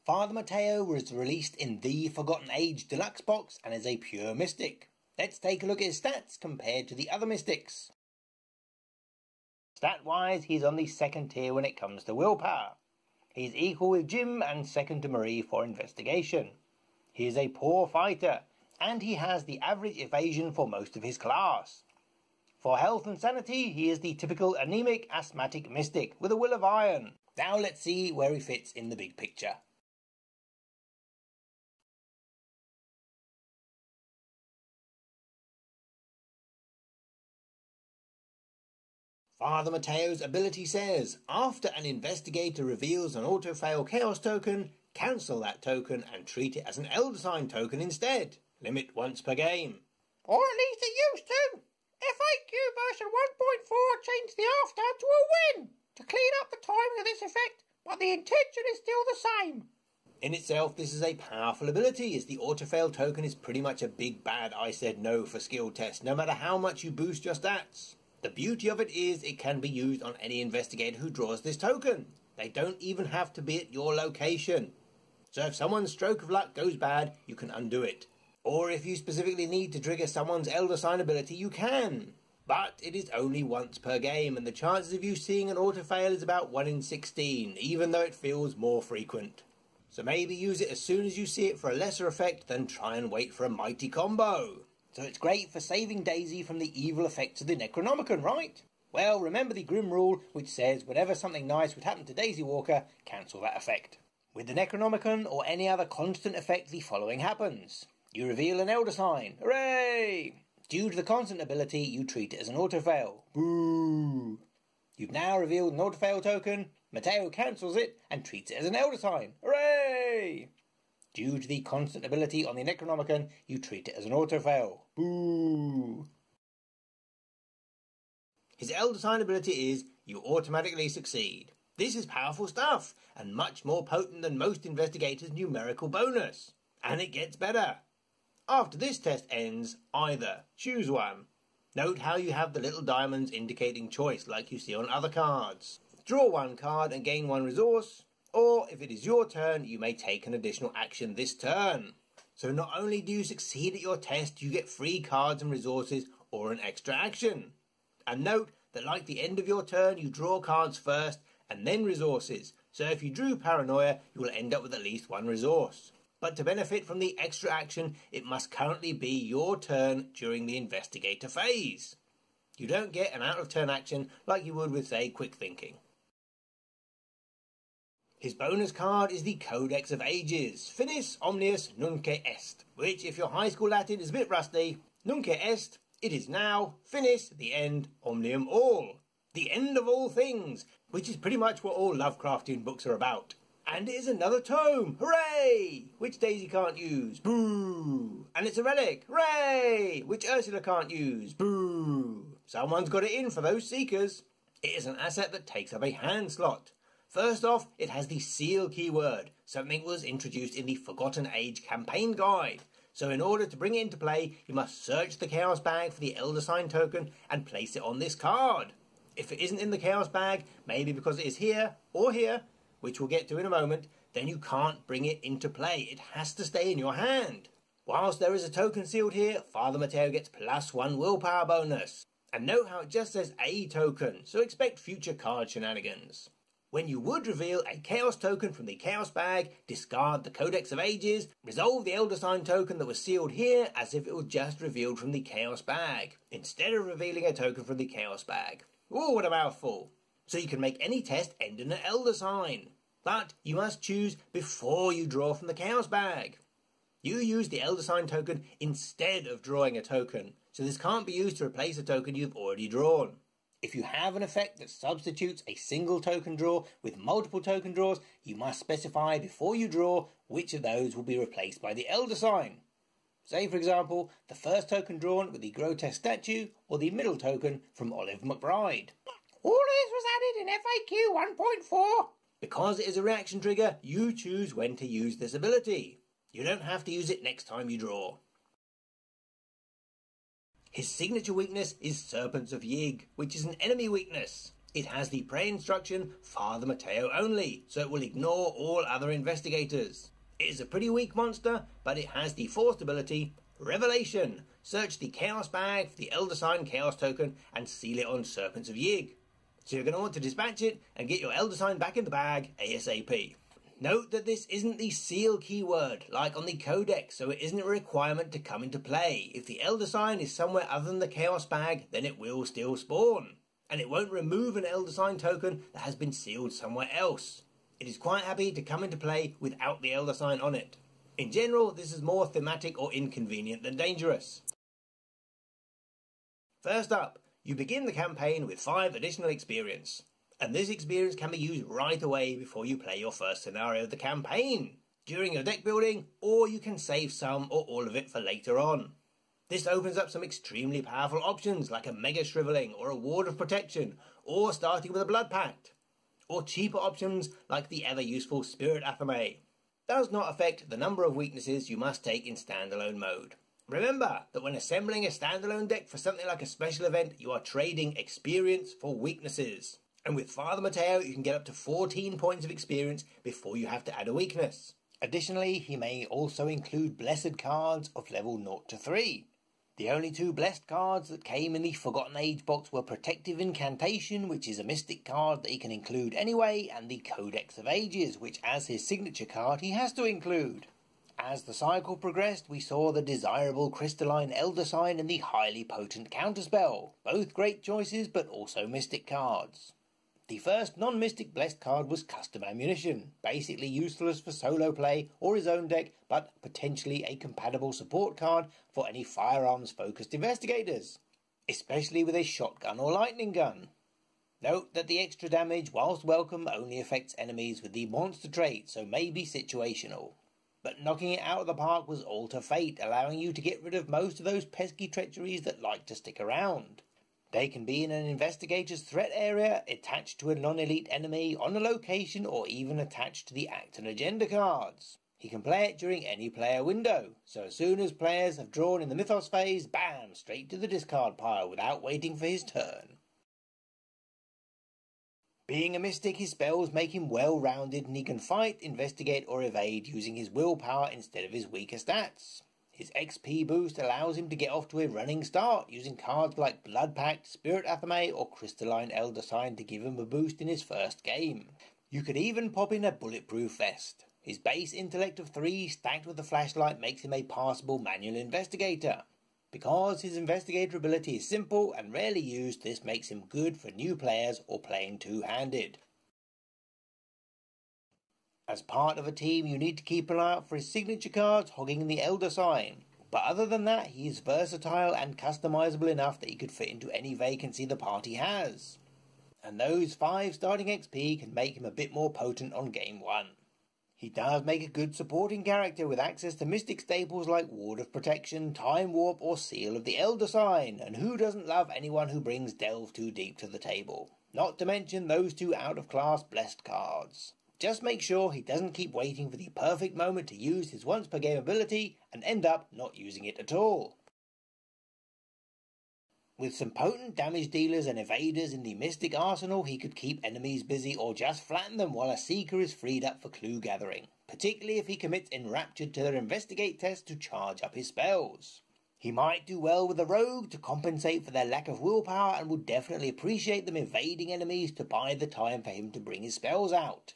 Father Mateo was released in the Forgotten Age Deluxe box and is a pure mystic. Let's take a look at his stats compared to the other mystics. Stat-wise, he's on the second tier when it comes to willpower. He's equal with Jim and second to Marie for investigation. He is a poor fighter, and he has the average evasion for most of his class. For health and sanity, he is the typical anemic asthmatic mystic with a will of iron. Now let's see where he fits in the big picture. Father Mateo's ability says, after an investigator reveals an auto-fail chaos token, cancel that token and treat it as an elder sign token instead. Limit once per game. Or at least it used to. FAQ version 1.4 changed the after to a win to clean up the timing of this effect, but the intention is still the same. In itself, this is a powerful ability, as the auto-fail token is pretty much a big bad I said no for skill test, no matter how much you boost your stats. The beauty of it is it can be used on any investigator who draws this token. They don't even have to be at your location. So if someone's stroke of luck goes bad, you can undo it. Or if you specifically need to trigger someone's elder sign ability, you can. But it is only once per game, and the chances of you seeing an auto-fail is about 1 in 16, even though it feels more frequent. So maybe use it as soon as you see it for a lesser effect than try and wait for a mighty combo. So it's great for saving Daisy from the evil effects of the Necronomicon, right? Well, remember the Grim rule, which says whenever something nice would happen to Daisy Walker, cancel that effect. With the Necronomicon or any other constant effect, the following happens. You reveal an elder sign. Hooray! Due to the constant ability, you treat it as an autofail. Boo! You've now revealed an autofail token. Mateo cancels it and treats it as an elder sign. Hooray! Due to the constant ability on the Necronomicon, you treat it as an autofail. Boo! His elder sign ability is, you automatically succeed. This is powerful stuff, and much more potent than most investigators' numerical bonus. And it gets better. After this test ends, either choose one. Note how you have the little diamonds indicating choice like you see on other cards. Draw one card and gain one resource. Or, if it is your turn, you may take an additional action this turn. So not only do you succeed at your test, you get free cards and resources or an extra action. And note that like the end of your turn, you draw cards first and then resources. So if you drew Paranoia, you will end up with at least one resource. But to benefit from the extra action, it must currently be your turn during the investigator phase. You don't get an out-of-turn action like you would with, say, quick thinking. His bonus card is the Codex of Ages, Finis Omnius Nunc Est, which, if your high school Latin is a bit rusty, Nunc Est, it is now, Finis, the end, Omnium all, the end of all things, which is pretty much what all Lovecraftian books are about. And it is another tome, hooray, which Daisy can't use, boo, and it's a relic, hooray, which Ursula can't use, boo. Someone's got it in for those seekers. It is an asset that takes up a hand slot. First off, it has the seal keyword, something was introduced in the Forgotten Age campaign guide. So in order to bring it into play, you must search the Chaos bag for the Elder Sign token and place it on this card. If it isn't in the Chaos bag, maybe because it is here or here, which we'll get to in a moment, then you can't bring it into play. It has to stay in your hand. Whilst there is a token sealed here, Father Mateo gets +1 willpower bonus. And note how it just says a token, so expect future card shenanigans. When you would reveal a Chaos token from the Chaos bag, discard the Codex of Ages, resolve the Elder Sign token that was sealed here as if it was just revealed from the Chaos bag, instead of revealing a token from the Chaos bag. Ooh, what a mouthful. So you can make any test end in an Elder Sign. But you must choose before you draw from the Chaos bag. You use the Elder Sign token instead of drawing a token, so this can't be used to replace a token you've already drawn. If you have an effect that substitutes a single token draw with multiple token draws, you must specify before you draw which of those will be replaced by the Elder Sign. Say, for example, the first token drawn with the grotesque statue or the middle token from Olive McBride. All of this was added in FAQ 1.4. Because it is a reaction trigger, you choose when to use this ability. You don't have to use it next time you draw. His signature weakness is Serpents of Yig, which is an enemy weakness. It has the pre-instruction Father Mateo only, so it will ignore all other investigators. It is a pretty weak monster, but it has the forced ability Revelation. Search the Chaos bag for the Elder Sign Chaos token and seal it on Serpents of Yig. So you're going to want to dispatch it and get your Elder Sign back in the bag ASAP. Note that this isn't the seal keyword like on the Codex, so it isn't a requirement to come into play. If the Elder Sign is somewhere other than the Chaos bag, then it will still spawn. And it won't remove an Elder Sign token that has been sealed somewhere else. It is quite happy to come into play without the Elder Sign on it. In general, this is more thematic or inconvenient than dangerous. First up, you begin the campaign with 5 additional experience. And this experience can be used right away before you play your first scenario of the campaign, during your deck building, or you can save some or all of it for later on. This opens up some extremely powerful options like a Mega Shriveling or a Ward of Protection, or starting with a Blood Pact, or cheaper options like the ever-useful Spirit Athame. Does not affect the number of weaknesses you must take in standalone mode. Remember that when assembling a standalone deck for something like a special event, you are trading experience for weaknesses. And with Father Mateo, you can get up to 14 points of experience before you have to add a weakness. Additionally, he may also include Blessed cards of level 0 to 3. The only 2 Blessed cards that came in the Forgotten Age box were Protective Incantation, which is a Mystic card that he can include anyway, and the Codex of Ages, which as his signature card he has to include. As the cycle progressed, we saw the desirable Crystalline Elder Sign and the highly potent Counterspell, both great choices but also Mystic cards. The first non-Mystic Blessed card was Custom Ammunition, basically useless for solo play or his own deck, but potentially a compatible support card for any firearms-focused investigators, especially with a shotgun or lightning gun. Note that the extra damage, whilst welcome, only affects enemies with the monster trait, so may be situational. But knocking it out of the park was Alter Fate, allowing you to get rid of most of those pesky treacheries that like to stick around. They can be in an investigator's threat area, attached to a non-elite enemy, on a location, or even attached to the Act and Agenda cards. He can play it during any player window, so as soon as players have drawn in the Mythos phase, bam, straight to the discard pile without waiting for his turn. Being a mystic, his spells make him well-rounded and he can fight, investigate or evade using his willpower instead of his weaker stats. His XP boost allows him to get off to a running start, using cards like Blood Pact, Spirit Athame or Crystalline Elder Sign to give him a boost in his first game. You could even pop in a Bulletproof Vest. His base intellect of 3 stacked with a flashlight makes him a passable manual investigator. Because his investigator ability is simple and rarely used, this makes him good for new players or playing two-handed. As part of a team, you need to keep an eye out for his signature cards hogging the Elder Sign. But other than that, he is versatile and customizable enough that he could fit into any vacancy the party has. And those 5 starting XP can make him a bit more potent on game 1. He does make a good supporting character with access to mystic staples like Ward of Protection, Time Warp or Seal of the Elder Sign, and who doesn't love anyone who brings Delve too deep to the table? Not to mention those 2 out-of-class Blessed cards. Just make sure he doesn't keep waiting for the perfect moment to use his once per game ability and end up not using it at all. With some potent damage dealers and evaders in the Mystic arsenal, he could keep enemies busy or just flatten them while a Seeker is freed up for clue gathering, particularly if he commits Enraptured to their Investigate test to charge up his spells. He might do well with a Rogue to compensate for their lack of willpower and would definitely appreciate them evading enemies to buy the time for him to bring his spells out.